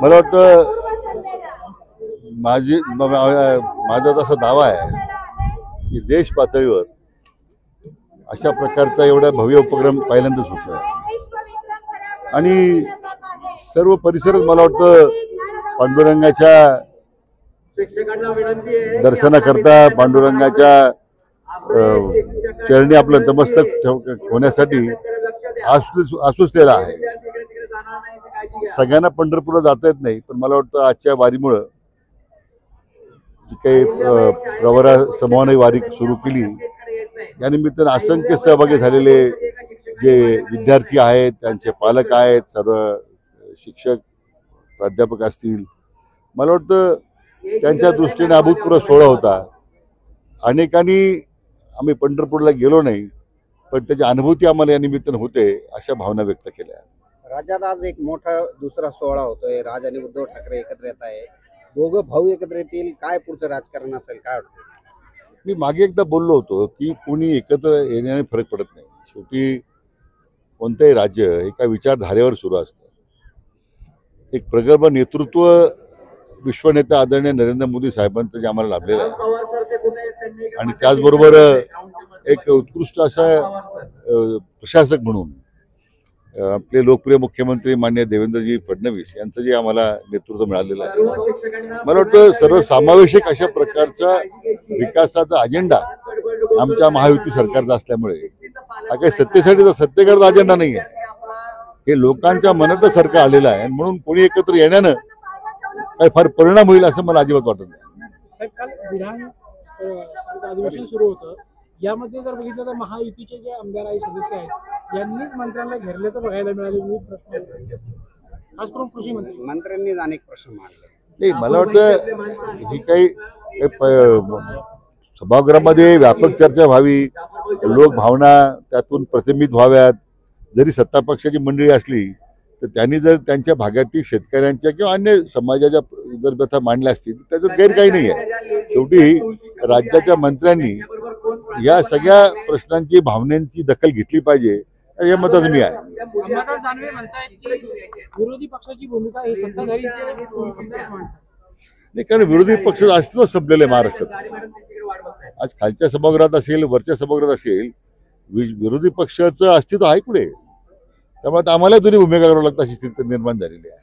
मला वाटतं माझा तसा दावा आहे की देश पातळीवर अशा प्रकारचा एवढा भव्य उपक्रम पहिल्यांदाच होतोय आणि सर्व परिसरच मला वाटतं पांडुरंगाच्या दर्शनाकरता पांडुरंगाच्या चरणी आपलं नतमस्तक होण्यासाठी आसुसलेला आहे. सगळ्यांना पंढरपूरला जाता येत नाही, पण मला वाटतं आजच्या वारीमुळं जी काही प्रवरा समूहाने वारी सुरू केली या निमित्तानं असंख्य सहभागी झालेले जे विद्यार्थी आहेत, त्यांचे पालक आहेत, सर्व शिक्षक प्राध्यापक असतील, मला वाटतं त्यांच्या दृष्टीने अभूतपूर्व सोहळा होता. अनेकांनी आम्ही पंढरपूरला गेलो नाही, पण त्याची अनुभूती आम्हाला या निमित्तानं होते अशा भावना व्यक्त केल्या. राज्यात आज एक मोठा दुसरा सोहळा होतोय. राज आणि उद्धव ठाकरे एकत्र येत आहे. दोघं भाऊ एकत्र येतील. काय पुढचं राजकारण असेल, काय वाटतं? मी मागे एकदा बोललो होतो की कोणी एकत्र येण्याने फरक पडत नाही. शेवटी कोणतंही राज्य एका विचारधारेवर सुरू असतं. एक प्रगल्भ नेतृत्व विश्वनेता आदरणीय नरेंद्र मोदी साहेबांचं जे आम्हाला लाभलेलं आहे आणि त्याचबरोबर एक उत्कृष्ट असा प्रशासक म्हणून आपले लोकप्रिय मुख्यमंत्री माननीय देवेंद्रजी फडणवीस यांचं जे आम्हाला नेतृत्व मिळालेलं आहे, मला वाटतं सर्वसमावेशक अशा प्रकारचा विकासाचा अजेंडा आमच्या महायुती सरकारचा असल्यामुळे हा काही सत्तेसाठीचा सत्तेकरता अजेंडा नाही आहे. हे लोकांच्या मनातच सरकार आलेलं आहे. म्हणून कोणी एकत्र येण्यानं काही फार परिणाम होईल असं मला अजिबात वाटत नाही. काल विधान अधिवेशन सुरू होतं, यामध्ये जर बघितलं तर महायुतीचे जे आमदार आणि सदस्य आहेत यांनीच मंत्र्यांना घेरल्याचं बघायला मिळाले. विविध प्रश्न खास करून कृषी मंत्र्यांनीच अनेक प्रश्न मांडले. नाही, मला वाटतं ही काही सभागृहामध्ये व्यापक चर्चा व्हावी, लोक भावना त्यातून प्रतिबिंबित व्हाव्यात. जरी सत्ता पक्षाची मंडळी असली तर त्यांनी जर त्यांच्या भागातील शेतकऱ्यांच्या किंवा अन्य समाजाच्या जर व्यथा मांडल्या असतील तर त्याच्यात गैर काही नाही आहे. शेवटी राज्याच्या मंत्र्यांनी या सगळ्या प्रश्नांची भावनांची दखल घेतली पाहिजे या मताचं मी आहे. विरोधी पक्षाची भूमिका ही सत्ताधारी नाही, कारण विरोधी पक्ष अस्तित्व संपलेलं आहे महाराष्ट्रात. आज खालच्या सभागृहात असेल, वरच्या सभागृहात असेल, विरोधी पक्षाचं अस्तित्व आहे कुठे? त्यामुळे आम्हाला दोन्ही भूमिका करावं लागतं अशी स्थिती निर्माण झालेली आहे.